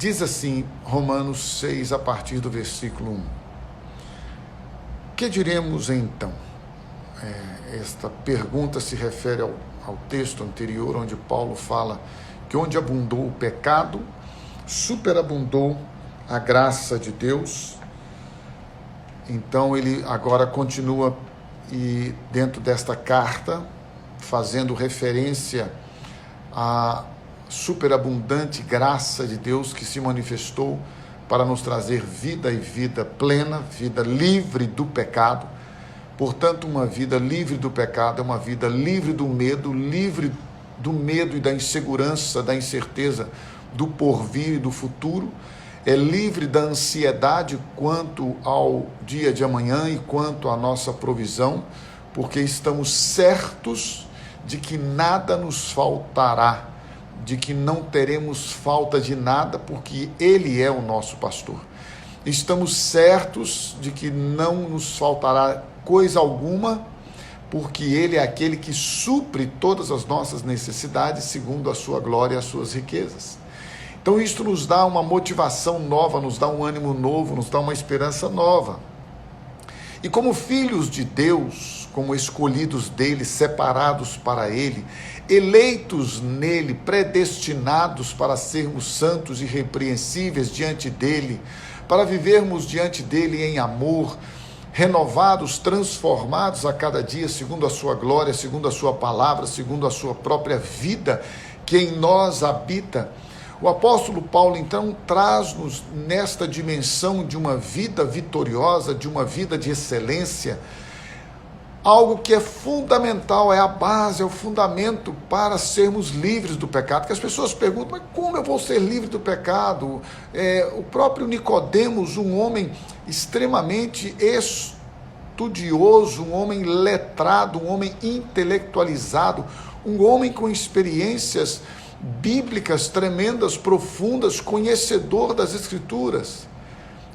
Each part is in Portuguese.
Diz assim, Romanos 6, a partir do versículo 1. Que diremos então? Esta pergunta se refere ao texto anterior, onde Paulo fala que onde abundou o pecado, superabundou a graça de Deus. Então ele agora continua e dentro desta carta, fazendo referência à superabundante graça de Deus que se manifestou para nos trazer vida e vida plena, vida livre do pecado. Portanto, uma vida livre do pecado é uma vida livre do medo e da insegurança, da incerteza do porvir e do futuro. É livre da ansiedade quanto ao dia de amanhã e quanto à nossa provisão, porque estamos certos de que nada nos faltará, de que não teremos falta de nada, porque Ele é o nosso pastor. Estamos certos de que não nos faltará coisa alguma, porque Ele é aquele que supre todas as nossas necessidades segundo a sua glória e as suas riquezas. Então isto nos dá uma motivação nova, nos dá um ânimo novo, nos dá uma esperança nova. E como filhos de Deus, como escolhidos dele, separados para ele, eleitos nele, predestinados para sermos santos e irrepreensíveis diante dele, para vivermos diante dele em amor, renovados, transformados a cada dia, segundo a sua glória, segundo a sua palavra, segundo a sua própria vida, que em nós habita. O apóstolo Paulo, então, traz-nos nesta dimensão de uma vida vitoriosa, de uma vida de excelência, algo que é fundamental, é a base, é o fundamento para sermos livres do pecado. Que as pessoas perguntam, mas como eu vou ser livre do pecado? O próprio Nicodemos, um homem extremamente estudioso, um homem letrado, um homem intelectualizado, um homem com experiências bíblicas tremendas, profundas, conhecedor das Escrituras.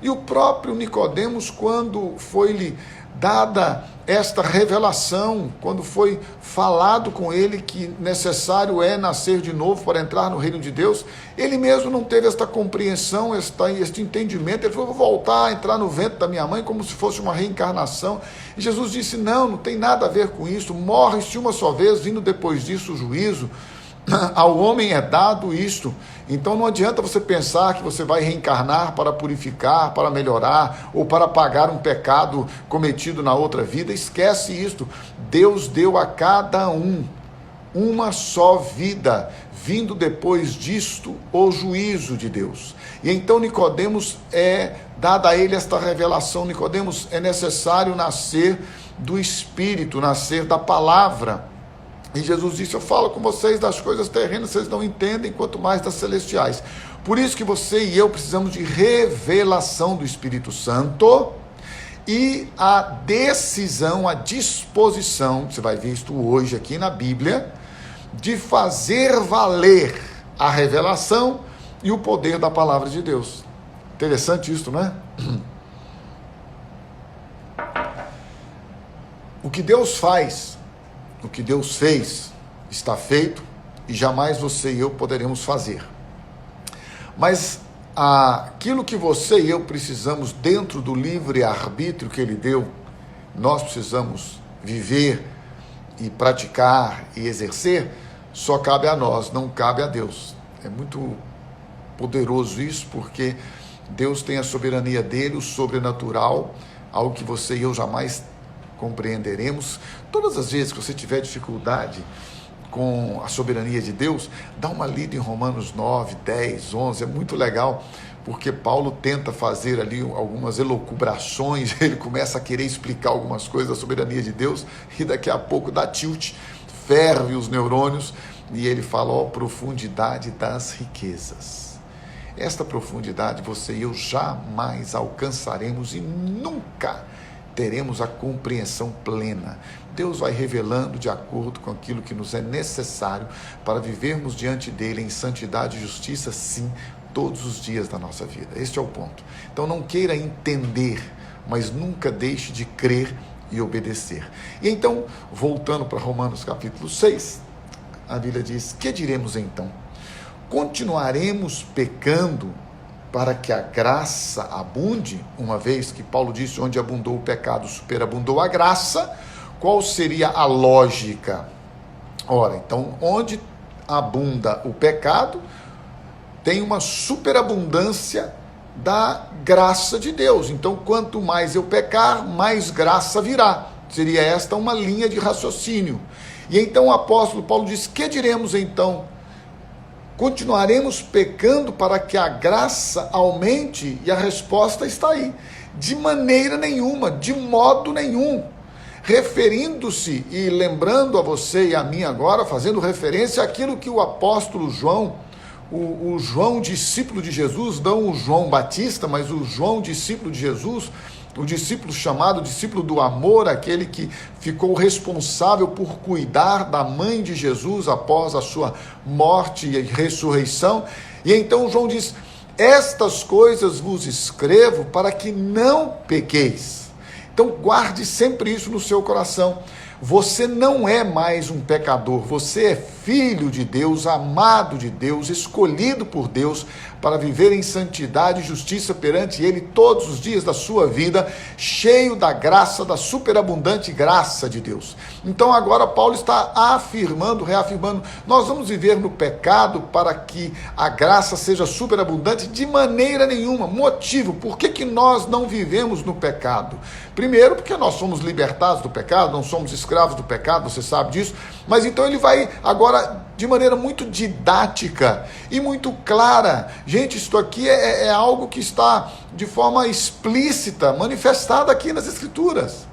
E o próprio Nicodemos, quando foi-lhe dada esta revelação, quando foi falado com ele que necessário é nascer de novo para entrar no reino de Deus, ele mesmo não teve esta compreensão, este entendimento. Ele falou, vou voltar a entrar no ventre da minha mãe como se fosse uma reencarnação. E Jesus disse, não tem nada a ver com isso, morre-se uma só vez, vindo depois disso o juízo. Ao homem é dado isto, então não adianta você pensar que você vai reencarnar para purificar, para melhorar, ou para pagar um pecado cometido na outra vida. Esquece isto. Deus deu a cada um uma só vida, vindo depois disto o juízo de Deus. E então Nicodemos dada a ele esta revelação. Nicodemos, é necessário nascer do Espírito, nascer da palavra. E Jesus disse, eu falo com vocês das coisas terrenas, vocês não entendem, quanto mais das celestiais. Por isso que você e eu precisamos de revelação do Espírito Santo e a decisão, a disposição, você vai ver isto hoje aqui na Bíblia, de fazer valer a revelação e o poder da palavra de Deus. Interessante isso, não é? O que Deus faz, o que Deus fez, está feito e jamais você e eu poderemos fazer. Mas aquilo que você e eu precisamos dentro do livre-arbítrio que Ele deu, nós precisamos viver e praticar e exercer, só cabe a nós, não cabe a Deus. É muito poderoso isso, porque Deus tem a soberania dele, o sobrenatural, algo que você e eu jamais compreenderemos. Todas as vezes que você tiver dificuldade com a soberania de Deus, dá uma lida em Romanos 9, 10, 11, é muito legal, porque Paulo tenta fazer ali algumas elucubrações, ele começa a querer explicar algumas coisas da soberania de Deus, e daqui a pouco dá tilt, ferve os neurônios, e ele fala, profundidade das riquezas. Esta profundidade você e eu jamais alcançaremos e nunca teremos a compreensão plena. Deus vai revelando de acordo com aquilo que nos é necessário para vivermos diante dele em santidade e justiça, sim, todos os dias da nossa vida. Este é o ponto. Então não queira entender, mas nunca deixe de crer e obedecer. E então, voltando para Romanos capítulo 6, a Bíblia diz, que diremos então? Continuaremos pecando para que a graça abunde, uma vez que Paulo disse, onde abundou o pecado, superabundou a graça, qual seria a lógica? Ora, então, onde abunda o pecado, tem uma superabundância da graça de Deus. Então, quanto mais eu pecar, mais graça virá. Seria esta uma linha de raciocínio. E então o apóstolo Paulo diz, que diremos então? Continuaremos pecando para que a graça aumente? E a resposta está aí. De maneira nenhuma, de modo nenhum. Referindo-se e lembrando a você e a mim agora, fazendo referência àquilo que o apóstolo João, o João discípulo de Jesus, não o João Batista, mas o João discípulo de Jesus, o discípulo chamado discípulo do amor, aquele que ficou responsável por cuidar da mãe de Jesus após a sua morte e ressurreição. E então João diz, estas coisas vos escrevo para que não pequeis. Então guarde sempre isso no seu coração. Você não é mais um pecador, você é filho de Deus, amado de Deus, escolhido por Deus para viver em santidade e justiça perante Ele todos os dias da sua vida, cheio da graça, da superabundante graça de Deus. Então agora Paulo está afirmando, reafirmando, nós vamos viver no pecado para que a graça seja superabundante? De maneira nenhuma. Motivo, por que nós não vivemos no pecado? Primeiro, porque nós somos libertados do pecado, não somos escravos do pecado, você sabe disso, mas então ele vai agora de maneira muito didática e muito clara. Gente, isto aqui é algo que está de forma explícita, manifestada aqui nas Escrituras.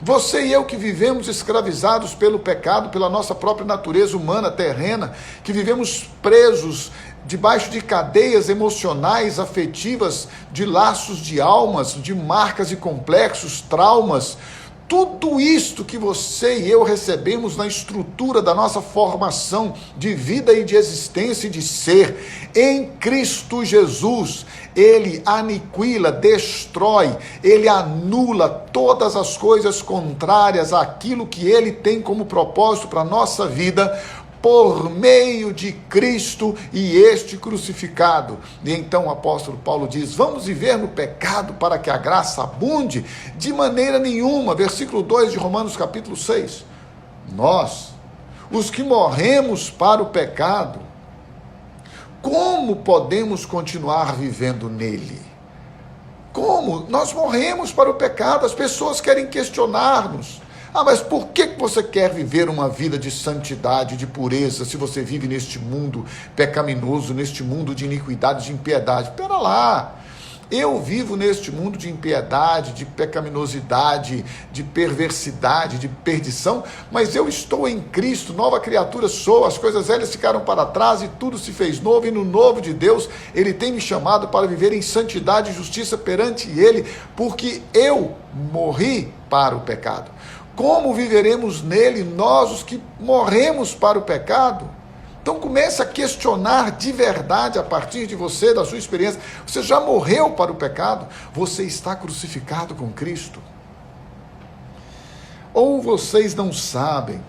Você e eu que vivemos escravizados pelo pecado, pela nossa própria natureza humana, terrena, que vivemos presos debaixo de cadeias emocionais, afetivas, de laços de almas, de marcas e complexos, traumas, tudo isto que você e eu recebemos na estrutura da nossa formação de vida e de existência e de ser, em Cristo Jesus, Ele aniquila, destrói, Ele anula todas as coisas contrárias àquilo que Ele tem como propósito para a nossa vida, por meio de Cristo e este crucificado. E então o apóstolo Paulo diz, vamos viver no pecado para que a graça abunde? De maneira nenhuma. Versículo 2 de Romanos capítulo 6. Nós, os que morremos para o pecado, como podemos continuar vivendo nele? Como? Nós morremos para o pecado, as pessoas querem questionar-nos. Mas por que você quer viver uma vida de santidade, de pureza, se você vive neste mundo pecaminoso, neste mundo de iniquidade, de impiedade? Espera lá, eu vivo neste mundo de impiedade, de pecaminosidade, de perversidade, de perdição, mas eu estou em Cristo, nova criatura sou, as coisas velhas ficaram para trás e tudo se fez novo, e no novo de Deus, Ele tem me chamado para viver em santidade e justiça perante Ele, porque eu morri para o pecado. Como viveremos nele, nós os que morremos para o pecado? Então comece a questionar de verdade a partir de você, da sua experiência. Você já morreu para o pecado? Você está crucificado com Cristo? Ou vocês não sabem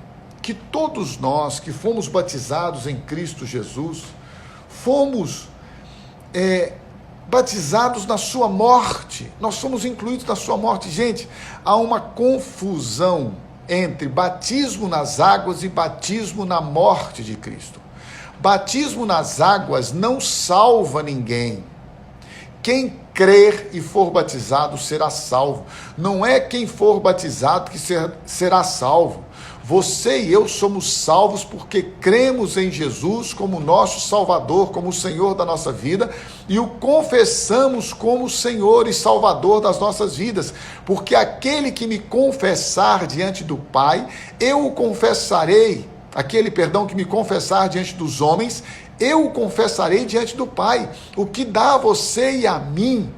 que todos nós que fomos batizados em Cristo Jesus, fomos batizados na sua morte, nós somos incluídos na sua morte. Gente, há uma confusão entre batismo nas águas e batismo na morte de Cristo. Batismo nas águas não salva ninguém. Quem crer e for batizado será salvo. Não é quem for batizado que será salvo. Você e eu somos salvos porque cremos em Jesus como nosso Salvador, como o Senhor da nossa vida, e o confessamos como Senhor e Salvador das nossas vidas, porque aquele que me confessar diante do Pai, eu o confessarei, que me confessar diante dos homens, eu o confessarei diante do Pai. O que dá a você e a mim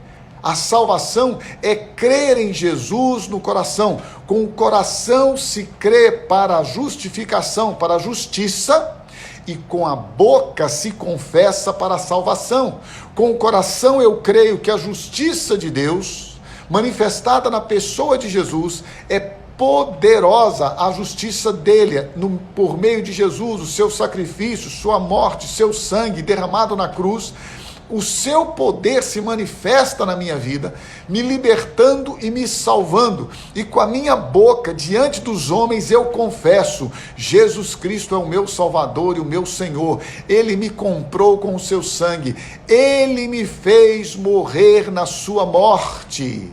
a salvação é crer em Jesus no coração. Com o coração se crê para a justificação, para a justiça, e com a boca se confessa para a salvação. Com o coração eu creio que a justiça de Deus, manifestada na pessoa de Jesus, é poderosa, a justiça dele, por meio de Jesus, o seu sacrifício, sua morte, seu sangue derramado na cruz, o seu poder se manifesta na minha vida, me libertando e me salvando. E com a minha boca, diante dos homens, eu confesso: Jesus Cristo é o meu Salvador e o meu Senhor. Ele me comprou com o seu sangue. Ele me fez morrer na sua morte.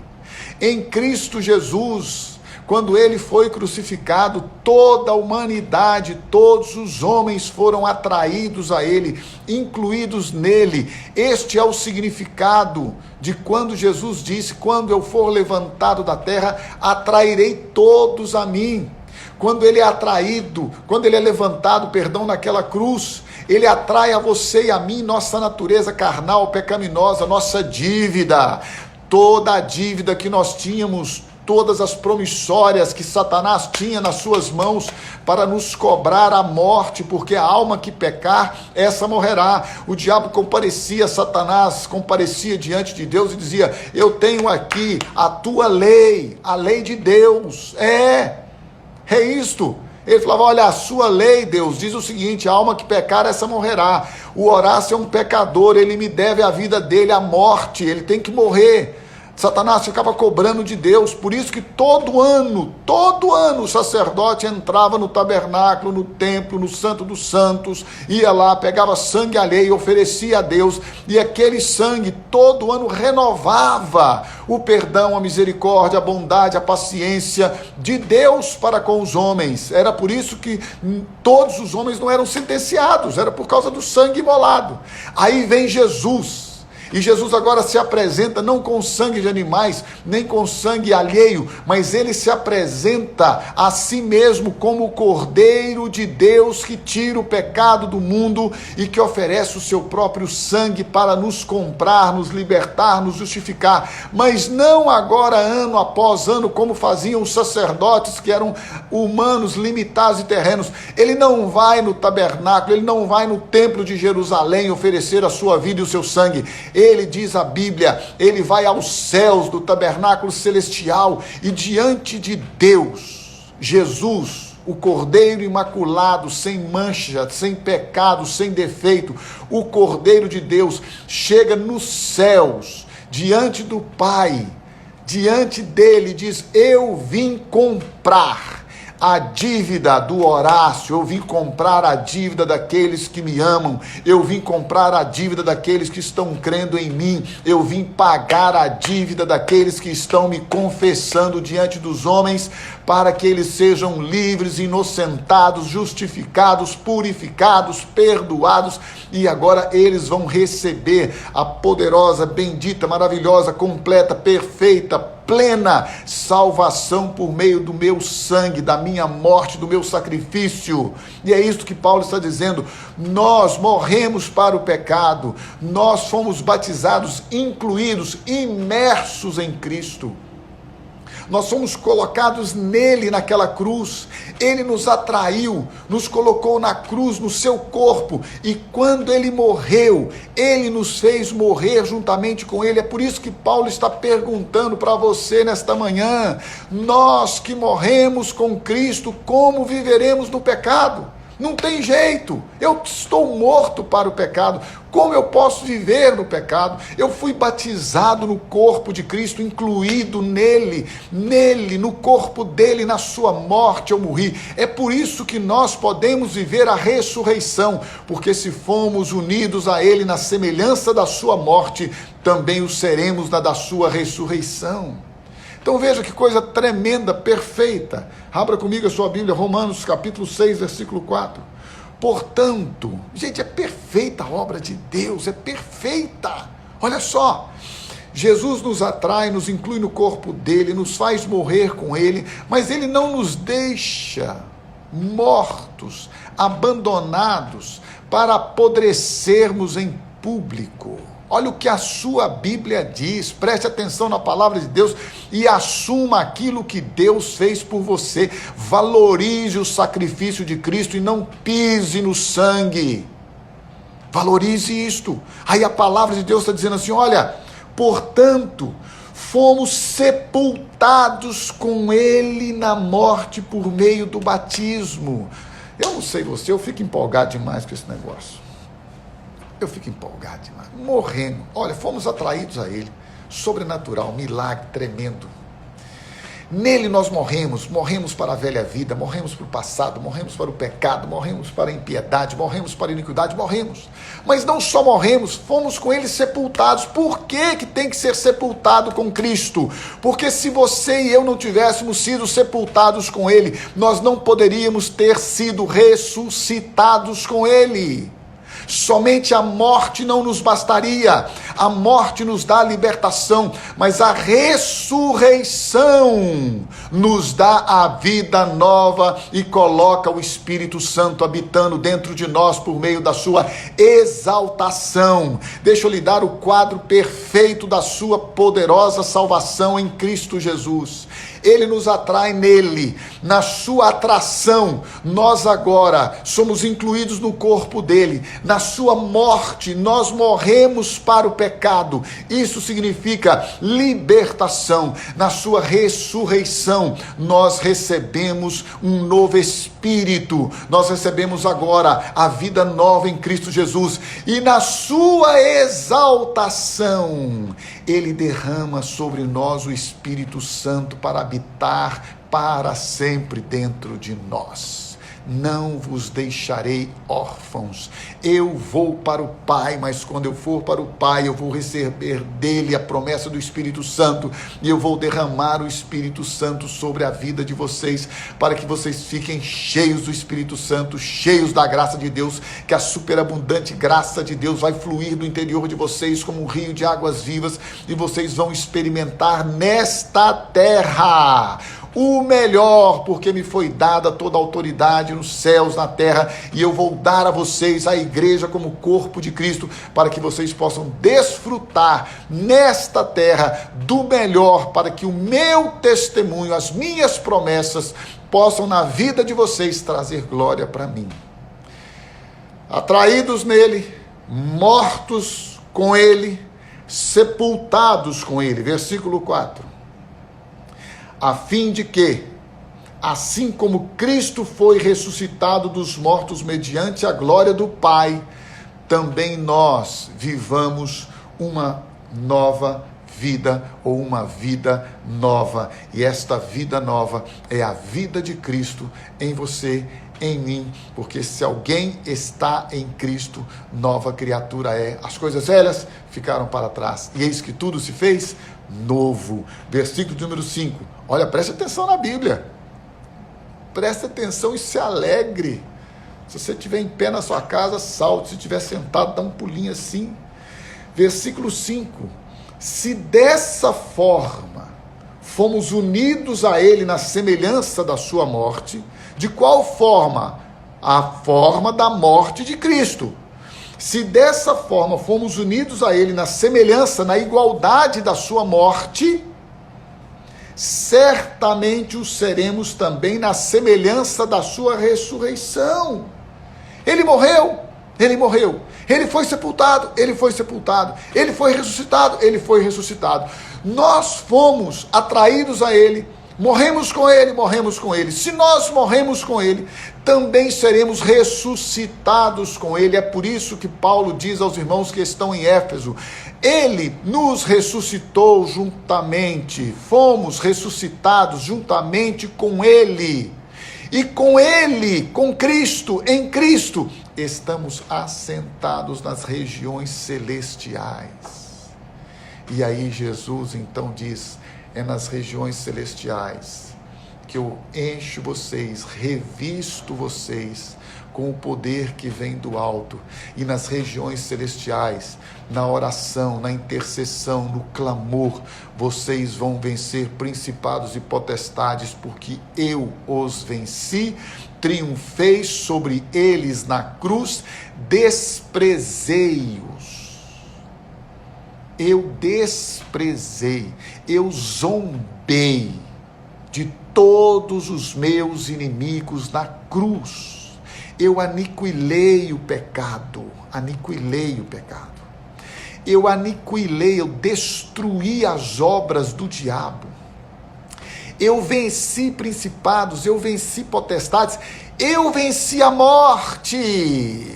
Em Cristo Jesus, quando ele foi crucificado, toda a humanidade, todos os homens foram atraídos a ele, incluídos nele. Este é o significado de quando Jesus disse: quando eu for levantado da terra, atrairei todos a mim. Quando ele é atraído, quando ele é levantado, naquela cruz, ele atrai a você e a mim nossa natureza carnal, pecaminosa, nossa dívida, toda a dívida que nós tínhamos, todas as promissórias que Satanás tinha nas suas mãos para nos cobrar a morte, porque a alma que pecar, essa morrerá. O diabo comparecia, Satanás comparecia diante de Deus e dizia: eu tenho aqui a tua lei, a lei de Deus. É isto. Ele falava: olha, a sua lei, Deus, diz o seguinte: a alma que pecar, essa morrerá. O Horácio é um pecador, ele me deve a vida dele, a morte, ele tem que morrer. Satanás ficava cobrando de Deus. Por isso que todo ano o sacerdote entrava no tabernáculo, no templo, no Santo dos Santos, ia lá, pegava sangue alheio, oferecia a Deus, e aquele sangue todo ano renovava o perdão, a misericórdia, a bondade, a paciência de Deus para com os homens. Era por isso que todos os homens não eram sentenciados, era por causa do sangue imolado. Aí vem Jesus. E Jesus agora se apresenta não com sangue de animais, nem com sangue alheio, mas ele se apresenta a si mesmo como o Cordeiro de Deus que tira o pecado do mundo e que oferece o seu próprio sangue para nos comprar, nos libertar, nos justificar. Mas não agora, ano após ano, como faziam os sacerdotes que eram humanos, limitados e terrenos. Ele não vai no tabernáculo, ele não vai no templo de Jerusalém oferecer a sua vida e o seu sangue. Ele, diz a Bíblia, ele vai aos céus do tabernáculo celestial e diante de Deus, Jesus, o Cordeiro imaculado, sem mancha, sem pecado, sem defeito, o Cordeiro de Deus chega nos céus, diante do Pai, diante dele, diz: eu vim comprar a dívida do Horácio, eu vim comprar a dívida daqueles que me amam, eu vim comprar a dívida daqueles que estão crendo em mim, eu vim pagar a dívida daqueles que estão me confessando diante dos homens, para que eles sejam livres, inocentados, justificados, purificados, perdoados, e agora eles vão receber a poderosa, bendita, maravilhosa, completa, perfeita, plena salvação por meio do meu sangue, da minha morte, do meu sacrifício. E é isso que Paulo está dizendo: nós morremos para o pecado, nós fomos batizados, incluídos, imersos em Cristo. Nós fomos colocados nele, naquela cruz. Ele nos atraiu, nos colocou na cruz, no seu corpo, e quando ele morreu, ele nos fez morrer juntamente com ele. É por isso que Paulo está perguntando para você nesta manhã: nós que morremos com Cristo, como viveremos no pecado? Não tem jeito, eu estou morto para o pecado. Como eu posso viver no pecado? Eu fui batizado no corpo de Cristo, incluído nele, no corpo dele, na sua morte eu morri. É por isso que nós podemos viver a ressurreição, porque se fomos unidos a ele na semelhança da sua morte, também o seremos na da sua ressurreição. Então veja que coisa tremenda, perfeita. Abra comigo a sua Bíblia, Romanos capítulo 6, versículo 4. Portanto, gente, é perfeita a obra de Deus, é perfeita. Olha só, Jesus nos atrai, nos inclui no corpo dele, nos faz morrer com ele, mas ele não nos deixa mortos, abandonados, para apodrecermos em público. Olha o que a sua Bíblia diz, preste atenção na palavra de Deus e assuma aquilo que Deus fez por você. Valorize o sacrifício de Cristo e não pise no sangue. Valorize isto. Aí a palavra de Deus está dizendo assim: olha, portanto, fomos sepultados com ele na morte por meio do batismo. Eu não sei você, eu fico empolgado demais com esse negócio. eu fico empolgado demais. Morrendo. Olha, fomos atraídos a Ele. Sobrenatural, milagre tremendo. Nele nós morremos para a velha vida, morremos para o passado, morremos para o pecado, morremos para a impiedade, morremos para a iniquidade, morremos. Mas não só morremos, fomos com ele sepultados. Por que tem que ser sepultado com Cristo? Porque se você e eu não tivéssemos sido sepultados com ele, nós não poderíamos ter sido ressuscitados com ele. Somente a morte não nos bastaria, a morte nos dá a libertação, mas a ressurreição nos dá a vida nova e coloca o Espírito Santo habitando dentro de nós por meio da sua exaltação. Deixa eu lhe dar o quadro perfeito da sua poderosa salvação em Cristo Jesus. Ele nos atrai nele, na sua atração, nós agora somos incluídos no corpo dele, na sua morte, nós morremos para o pecado, isso significa libertação, na sua ressurreição, nós recebemos um novo espírito, nós recebemos agora a vida nova em Cristo Jesus, e na sua exaltação, ele derrama sobre nós o Espírito Santo para habitar para sempre dentro de nós. Não vos deixarei órfãos. Eu vou para o Pai, mas quando eu for para o Pai, eu vou receber dele a promessa do Espírito Santo, e eu vou derramar o Espírito Santo sobre a vida de vocês, para que vocês fiquem cheios do Espírito Santo, cheios da graça de Deus, que a superabundante graça de Deus vai fluir do interior de vocês como um rio de águas vivas, e vocês vão experimentar nesta terra o melhor, porque me foi dada toda a autoridade nos céus, na terra, e eu vou dar a vocês a igreja como corpo de Cristo, para que vocês possam desfrutar nesta terra do melhor, para que o meu testemunho, as minhas promessas, possam na vida de vocês trazer glória para mim. Atraídos nele, mortos com ele, sepultados com ele. Versículo 4. A fim de que, assim como Cristo foi ressuscitado dos mortos mediante a glória do Pai, também nós vivamos uma nova vida, ou uma vida nova. E esta vida nova é a vida de Cristo em você, em mim, porque se alguém está em Cristo, nova criatura é. As coisas velhas ficaram para trás, e eis que tudo se fez novo. Versículo número 5. Olha, preste atenção na Bíblia. Preste atenção e se alegre. Se você estiver em pé na sua casa, salte. Se estiver sentado, dá um pulinho assim. Versículo 5. Se dessa forma fomos unidos a ele na semelhança da sua morte, de qual forma? A forma da morte de Cristo. Se dessa forma fomos unidos a ele na semelhança, na igualdade da sua morte, certamente o seremos também na semelhança da sua ressurreição. Ele morreu, ele foi sepultado, ele foi ressuscitado. Nós fomos atraídos a ele, morremos com ele. Se nós morremos com ele, também seremos ressuscitados com ele. É por isso que Paulo diz aos irmãos que estão em Éfeso: ele nos ressuscitou juntamente, fomos ressuscitados juntamente com ele. E com ele, com Cristo, em Cristo, estamos assentados nas regiões celestiais. E aí Jesus então diz: é nas regiões celestiais que eu encho vocês, revisto vocês com o poder que vem do alto. E nas regiões celestiais, na oração, na intercessão, no clamor, vocês vão vencer principados e potestades, porque eu os venci, triunfei sobre eles na cruz, desprezei-os. Eu desprezei, eu zombei de todos os meus inimigos na cruz. Eu aniquilei o pecado, eu destruí as obras do diabo, eu venci principados, eu venci potestades, eu venci a morte.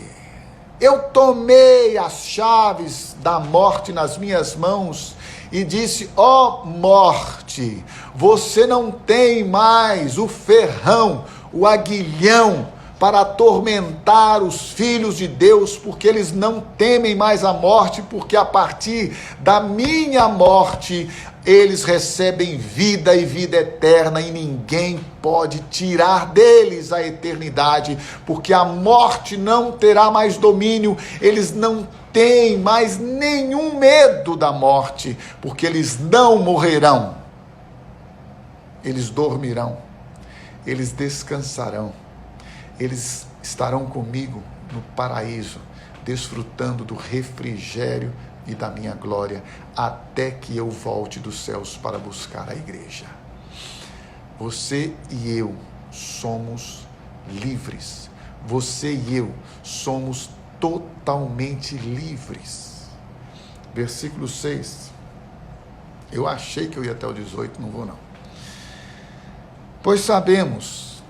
Eu tomei as chaves da morte nas minhas mãos e disse: ó morte, você não tem mais o ferrão, o aguilhão para atormentar os filhos de Deus, porque eles não temem mais a morte, porque a partir da minha morte eles recebem vida e vida eterna, e ninguém pode tirar deles a eternidade, porque a morte não terá mais domínio, eles não têm mais nenhum medo da morte, porque eles não morrerão, eles dormirão, eles descansarão, eles estarão comigo no paraíso, desfrutando do refrigério e da minha glória, até que eu volte dos céus para buscar a igreja. Você e eu somos livres. Você e eu somos totalmente livres. Versículo 6. Eu achei que eu ia até o 18, não vou não. Pois sabemos,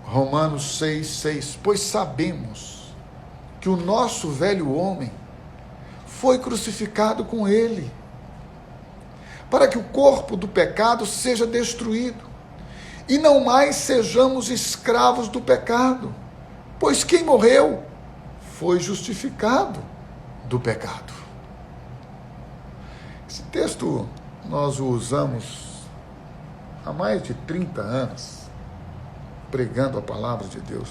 Romanos 6, pois sabemos que o nosso velho homem foi crucificado com ele, para que o corpo do pecado seja destruído, e não mais sejamos escravos do pecado, pois quem morreu foi justificado do pecado. Esse texto nós o usamos há mais de 30 anos, pregando a palavra de Deus.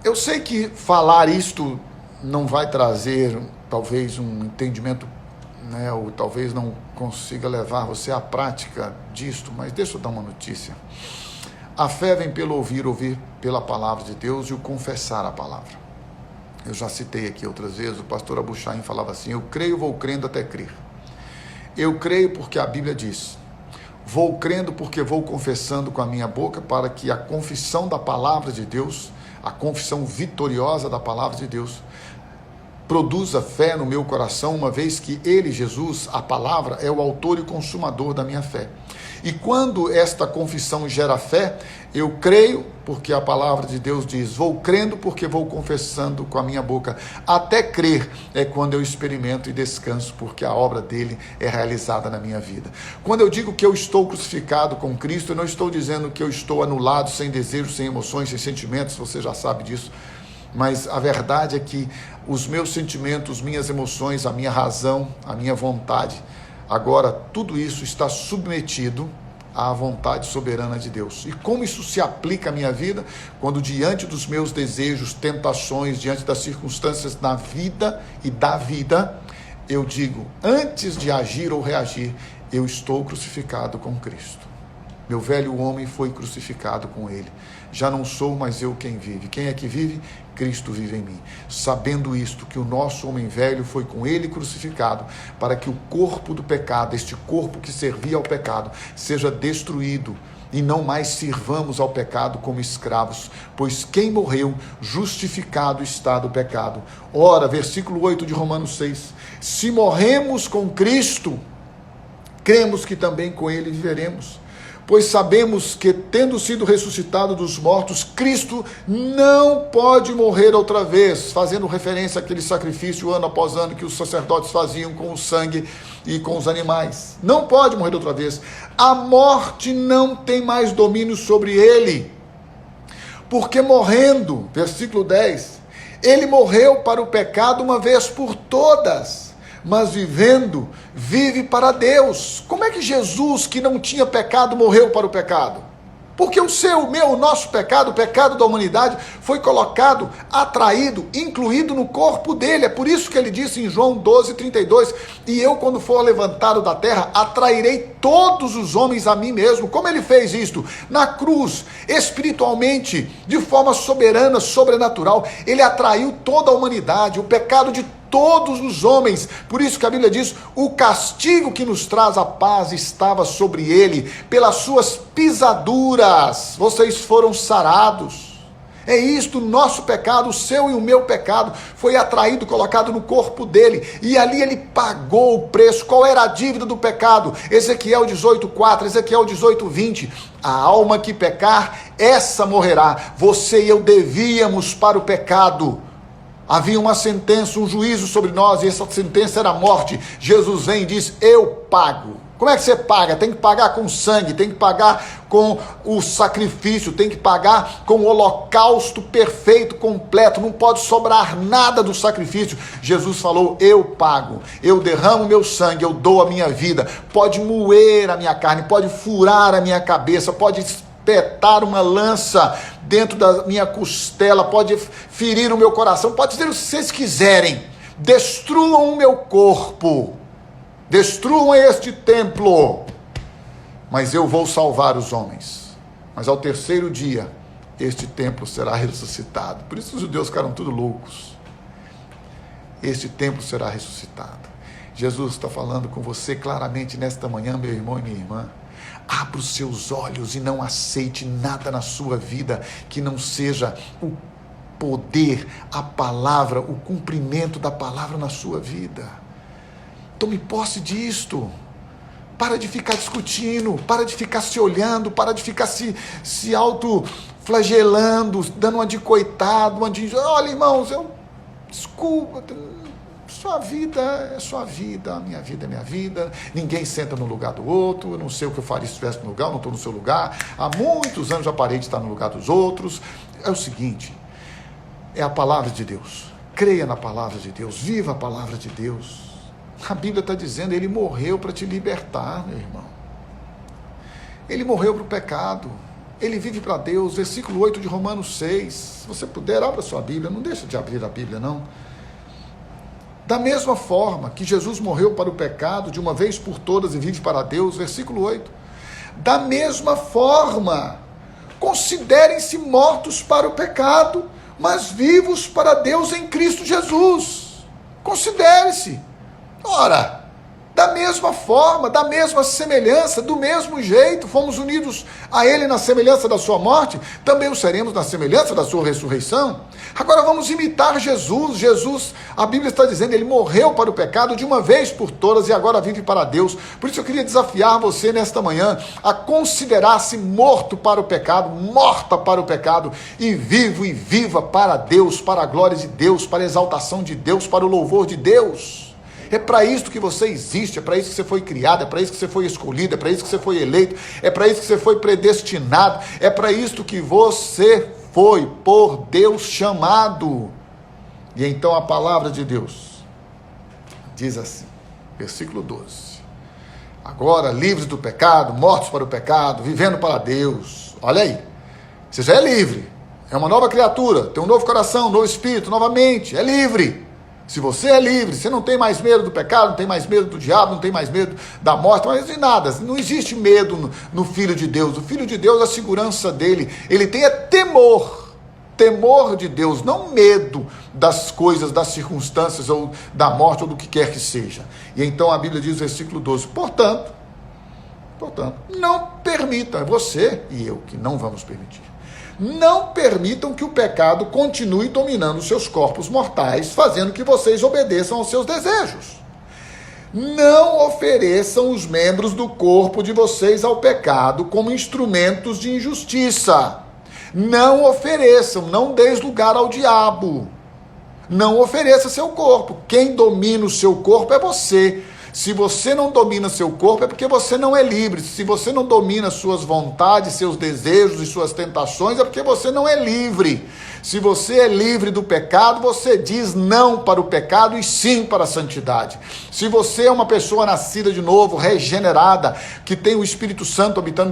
Eu sei que falar isto não vai trazer, talvez, um entendimento, né, ou talvez não consiga levar você à prática disto, mas deixa eu dar uma notícia. A fé vem pelo ouvir, ouvir pela palavra de Deus e o confessar a palavra. Eu já citei aqui outras vezes, o pastor Abu Chaim falava assim: eu creio, vou crendo até crer. Eu creio porque a Bíblia diz. Vou crendo porque vou confessando com a minha boca, para que a confissão da palavra de Deus, a confissão vitoriosa da palavra de Deus, produza fé no meu coração, uma vez que ele, Jesus, a palavra, é o autor e consumador da minha fé. E quando esta confissão gera fé, eu creio, porque a palavra de Deus diz, vou crendo porque vou confessando com a minha boca. Até crer é quando eu experimento e descanso, porque a obra dele é realizada na minha vida. Quando eu digo que eu estou crucificado com Cristo, eu não estou dizendo que eu estou anulado, sem desejos, sem emoções, sem sentimentos, você já sabe disso. Mas a verdade é que os meus sentimentos, minhas emoções, a minha razão, a minha vontade, agora tudo isso está submetido à vontade soberana de Deus. E como isso se aplica à minha vida? Quando diante dos meus desejos, tentações, diante das circunstâncias na vida e da vida, eu digo, antes de agir ou reagir, eu estou crucificado com Cristo. Meu velho homem foi crucificado com ele. Já não sou mais eu quem vive. Quem é que vive? Cristo vive em mim. Sabendo isto, que o nosso homem velho foi com ele crucificado, para que o corpo do pecado, este corpo que servia ao pecado, seja destruído, e não mais sirvamos ao pecado como escravos, pois quem morreu, justificado está do pecado. Ora, versículo 8 de Romanos 6, se morremos com Cristo, cremos que também com ele viveremos. Pois sabemos que, tendo sido ressuscitado dos mortos, Cristo não pode morrer outra vez, fazendo referência àquele sacrifício ano após ano que os sacerdotes faziam com o sangue e com os animais. Não pode morrer outra vez. A morte não tem mais domínio sobre ele, porque morrendo, versículo 10, ele morreu para o pecado uma vez por todas, mas vivendo, vive para Deus. Como é que Jesus, que não tinha pecado, morreu para o pecado? Porque o seu, o meu, o nosso pecado, o pecado da humanidade, foi colocado, atraído, incluído no corpo dele. É por isso que ele disse em João 12:32, e eu, quando for levantado da terra, atrairei todos os homens a mim mesmo. Como ele fez isto? Na cruz, espiritualmente, de forma soberana, sobrenatural, ele atraiu toda a humanidade, o pecado de todos os homens. Por isso que a Bíblia diz, o castigo que nos traz a paz estava sobre ele, pelas suas pisaduras vocês foram sarados. É isto, o nosso pecado, o seu e o meu pecado, foi atraído, colocado no corpo dele, e ali ele pagou o preço. Qual era a dívida do pecado? Ezequiel 18:4, Ezequiel 18:20, a alma que pecar, essa morrerá. Você e eu devíamos para o pecado Havia uma sentença, um juízo sobre nós, e essa sentença era a morte. Jesus vem e diz: eu pago. Como é que você paga? Tem que pagar com sangue, tem que pagar com o sacrifício, tem que pagar com o holocausto perfeito, completo, não pode sobrar nada do sacrifício. Jesus falou: eu pago, eu derramo meu sangue, eu dou a minha vida. Pode moer a minha carne, pode furar a minha cabeça, pode espetar uma lança dentro da minha costela, pode ferir o meu coração, pode dizer o que vocês quiserem, destruam o meu corpo, destruam este templo, mas eu vou salvar os homens. Mas ao terceiro dia, este templo será ressuscitado. Por isso os judeus ficaram tudo loucos. Este templo será ressuscitado. Jesus está falando com você claramente nesta manhã, meu irmão e minha irmã. Abra os seus olhos e não aceite nada na sua vida que não seja o poder, a palavra, o cumprimento da palavra na sua vida. Tome posse disto. Para de ficar discutindo, para de ficar se olhando, para de ficar se autoflagelando, dando uma de coitado, uma de... Olha, irmãos, desculpa, sua vida é sua vida, minha vida é minha vida, ninguém senta no lugar do outro, eu não sei o que eu faria se estivesse no lugar, eu não estou no seu lugar, há muitos anos já parei de estar no lugar dos outros. É o seguinte, é a palavra de Deus, creia na palavra de Deus, viva a palavra de Deus. A Bíblia está dizendo, ele morreu para te libertar, meu irmão. Ele morreu para o pecado, ele vive para Deus. Versículo 8 de Romanos 6, se você puder, abra sua Bíblia, não deixa de abrir a Bíblia, não. Da mesma forma que Jesus morreu para o pecado, de uma vez por todas, e vive para Deus, versículo 8, da mesma forma, considerem-se mortos para o pecado, mas vivos para Deus em Cristo Jesus. Considere-se. Ora, da mesma forma, da mesma semelhança, do mesmo jeito, fomos unidos a Ele na semelhança da sua morte, também o seremos na semelhança da sua ressurreição. Agora vamos imitar Jesus. Jesus, a Bíblia está dizendo, Ele morreu para o pecado de uma vez por todas e agora vive para Deus. Por isso eu queria desafiar você nesta manhã a considerar-se morto para o pecado, morta para o pecado, e vivo e viva para Deus, para a glória de Deus, para a exaltação de Deus, para o louvor de Deus. É para isso que você existe, é para isso que você foi criado, é para isso que você foi escolhido, é para isso que você foi eleito, é para isso que você foi predestinado, é para isso que você foi por Deus chamado. E então a palavra de Deus diz assim, versículo 12: agora livres do pecado, mortos para o pecado, vivendo para Deus. Olha aí, você já é livre, é uma nova criatura, tem um novo coração, um novo espírito, novamente, é livre. Se você é livre, você não tem mais medo do pecado, não tem mais medo do diabo, não tem mais medo da morte, mas de nada, não existe medo no Filho de Deus. O Filho de Deus, a segurança dele, ele tem temor de Deus, não medo das coisas, das circunstâncias, ou da morte, ou do que quer que seja. E então a Bíblia diz, versículo 12, portanto, não permita, você e eu, que não vamos permitir, não permitam que o pecado continue dominando seus corpos mortais, fazendo que vocês obedeçam aos seus desejos. Não ofereçam os membros do corpo de vocês ao pecado como instrumentos de injustiça. Não ofereçam, não deis lugar ao diabo. Não ofereça seu corpo. Quem domina o seu corpo é você. Se você não domina seu corpo, é porque você não é livre. Se você não domina suas vontades, seus desejos e suas tentações, é porque você não é livre. Se você é livre do pecado, você diz não para o pecado e sim para a santidade. Se você é uma pessoa nascida de novo, regenerada, que tem o Espírito Santo habitando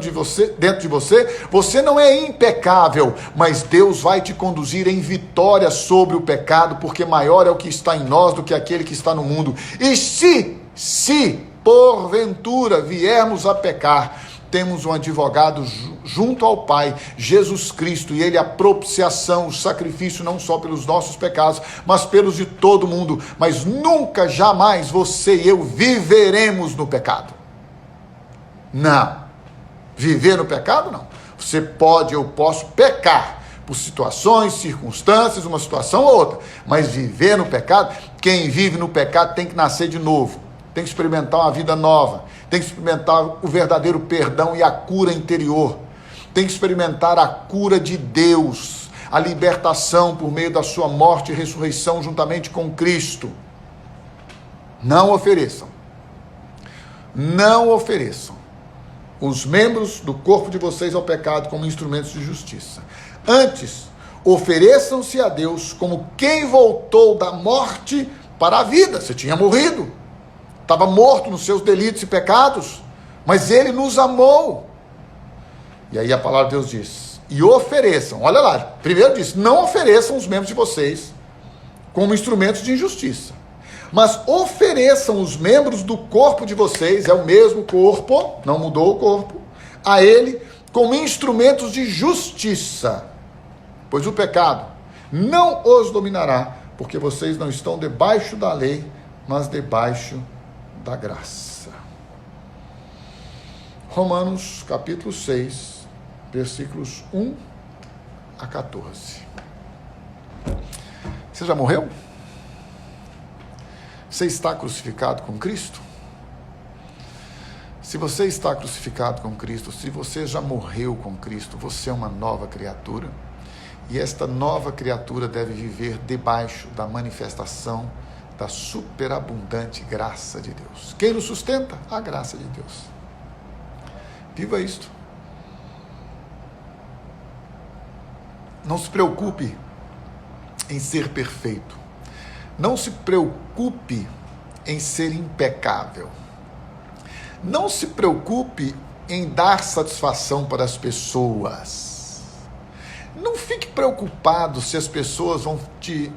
dentro de você, você não é impecável, mas Deus vai te conduzir em vitória sobre o pecado, porque maior é o que está em nós do que aquele que está no mundo. E se porventura viermos a pecar, temos um advogado junto ao Pai, Jesus Cristo, e Ele é a propiciação, o sacrifício não só pelos nossos pecados, mas pelos de todo mundo. Mas nunca, jamais você e eu viveremos no pecado. Não. Viver no pecado, não. Você pode, eu posso pecar por situações, circunstâncias, uma situação ou outra, mas viver no pecado, quem vive no pecado tem que nascer de novo. Tem que experimentar uma vida nova, tem que experimentar o verdadeiro perdão e a cura interior, tem que experimentar a cura de Deus, a libertação por meio da sua morte e ressurreição juntamente com Cristo. Não ofereçam. Não ofereçam os membros do corpo de vocês ao pecado como instrumentos de justiça. Antes, ofereçam-se a Deus como quem voltou da morte para a vida. Você tinha morrido, estava morto nos seus delitos e pecados, mas Ele nos amou. E aí a palavra de Deus diz, e ofereçam, olha lá, primeiro diz, não ofereçam os membros de vocês como instrumentos de injustiça, mas ofereçam os membros do corpo de vocês, é o mesmo corpo, não mudou o corpo, a Ele como instrumentos de justiça, pois o pecado não os dominará, porque vocês não estão debaixo da lei, mas debaixo da graça. Romanos capítulo 6, versículos 1 a 14. Você já morreu? Você está crucificado com Cristo? Se você está crucificado com Cristo, se você já morreu com Cristo, você é uma nova criatura. E esta nova criatura deve viver debaixo da manifestação da superabundante graça de Deus. Quem nos sustenta? A graça de Deus. Viva isto. Não se preocupe em ser perfeito. Não se preocupe em ser impecável. Não se preocupe em dar satisfação para as pessoas. Não fique preocupado se as pessoas vão te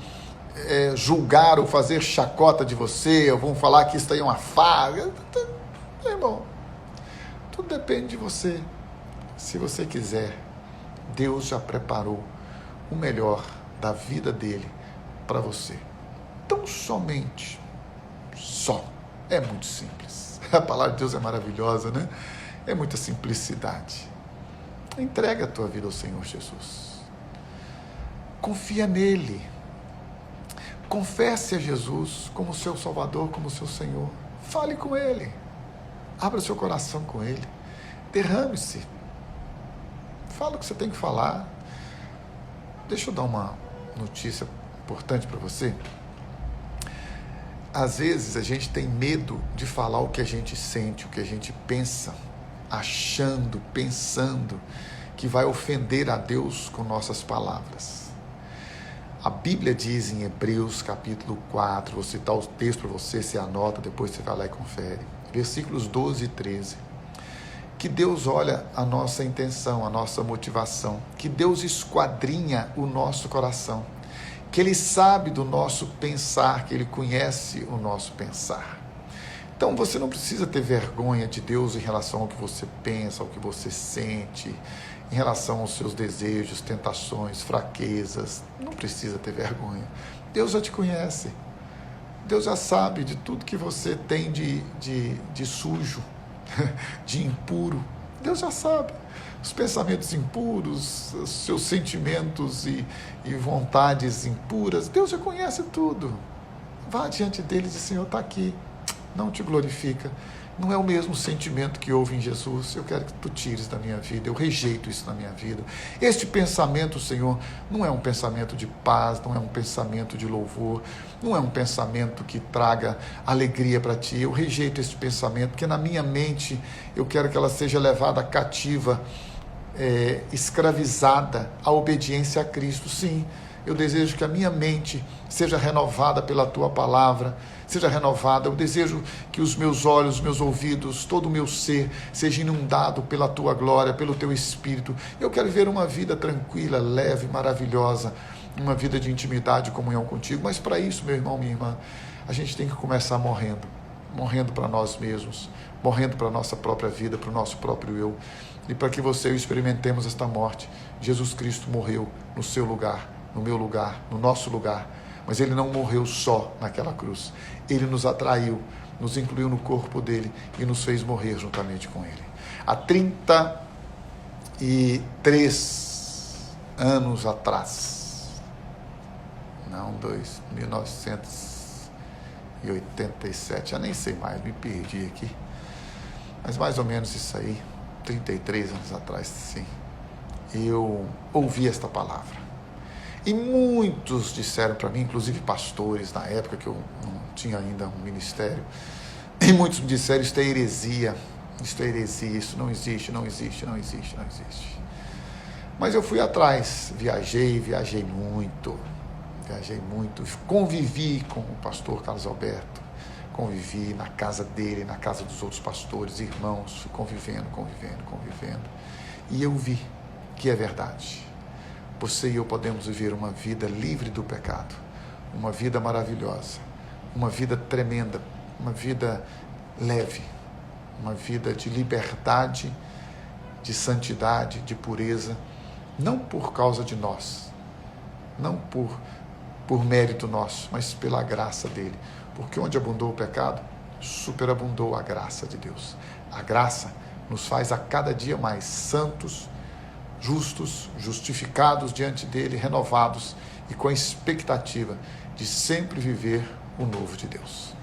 julgar ou fazer chacota de você, ou vão falar que isso aí é uma farra. Irmão, tudo depende de você. Se você quiser, Deus já preparou o melhor da vida dele para você. Tão somente, só. É muito simples. A palavra de Deus é maravilhosa, né? É muita simplicidade. Entrega a tua vida ao Senhor Jesus. Confia nele. Confesse a Jesus como seu Salvador, como seu Senhor. Fale com ele. Abra seu coração com ele. Derrame-se. Fala o que você tem que falar. Deixa eu dar uma notícia importante para você. Às vezes a gente tem medo de falar o que a gente sente, o que a gente pensa, achando, pensando que vai ofender a Deus com nossas palavras. A Bíblia diz em Hebreus capítulo 4, vou citar o texto para você, você anota, depois você vai lá e confere, versículos 12 e 13, que Deus olha a nossa intenção, a nossa motivação, que Deus esquadrinha o nosso coração, que Ele sabe do nosso pensar, que Ele conhece o nosso pensar. Então você não precisa ter vergonha de Deus em relação ao que você pensa, ao que você sente, em relação aos seus desejos, tentações, fraquezas. Não precisa ter vergonha. Deus já te conhece. Deus já sabe de tudo que você tem de sujo, de impuro. Deus já sabe. Os pensamentos impuros, os seus sentimentos e vontades impuras, Deus já conhece tudo. Vá diante dele e diz, Senhor, está aqui, não te glorifica, não é o mesmo sentimento que houve em Jesus, eu quero que tu tires da minha vida, eu rejeito isso na minha vida. Este pensamento, Senhor, não é um pensamento de paz, não é um pensamento de louvor, não é um pensamento que traga alegria para ti, eu rejeito esse pensamento, porque na minha mente eu quero que ela seja levada cativa, escravizada à obediência a Cristo. Sim, eu desejo que a minha mente seja renovada pela tua palavra, seja renovada. Eu desejo que os meus olhos, os meus ouvidos, todo o meu ser seja inundado pela tua glória, pelo teu Espírito. Eu quero viver uma vida tranquila, leve, maravilhosa, uma vida de intimidade e comunhão contigo. Mas para isso, meu irmão, minha irmã, a gente tem que começar morrendo para nós mesmos, morrendo para a nossa própria vida, para o nosso próprio eu. E para que você e eu experimentemos esta morte, Jesus Cristo morreu no seu lugar, no meu lugar, no nosso lugar. Mas Ele não morreu só naquela cruz. Ele nos atraiu, nos incluiu no corpo dEle e nos fez morrer juntamente com Ele. Há 33 anos atrás, 1987, já nem sei mais, me perdi aqui. Mas mais ou menos isso aí, 33 anos atrás, sim, eu ouvi esta palavra. E muitos disseram para mim, inclusive pastores, na época que eu não tinha ainda um ministério, e muitos me disseram, isso é heresia, isso não existe, não existe, não existe, não existe. Mas eu fui atrás, viajei muito, convivi com o pastor Carlos Alberto, convivi na casa dele, na casa dos outros pastores, irmãos, fui convivendo, e eu vi que é verdade. Você e eu podemos viver uma vida livre do pecado, uma vida maravilhosa, uma vida tremenda, uma vida leve, uma vida de liberdade, de santidade, de pureza, não por causa de nós, não por mérito nosso, mas pela graça dele. Porque onde abundou o pecado, superabundou a graça de Deus. A graça nos faz a cada dia mais santos, justos, justificados diante dele, renovados e com a expectativa de sempre viver o novo de Deus.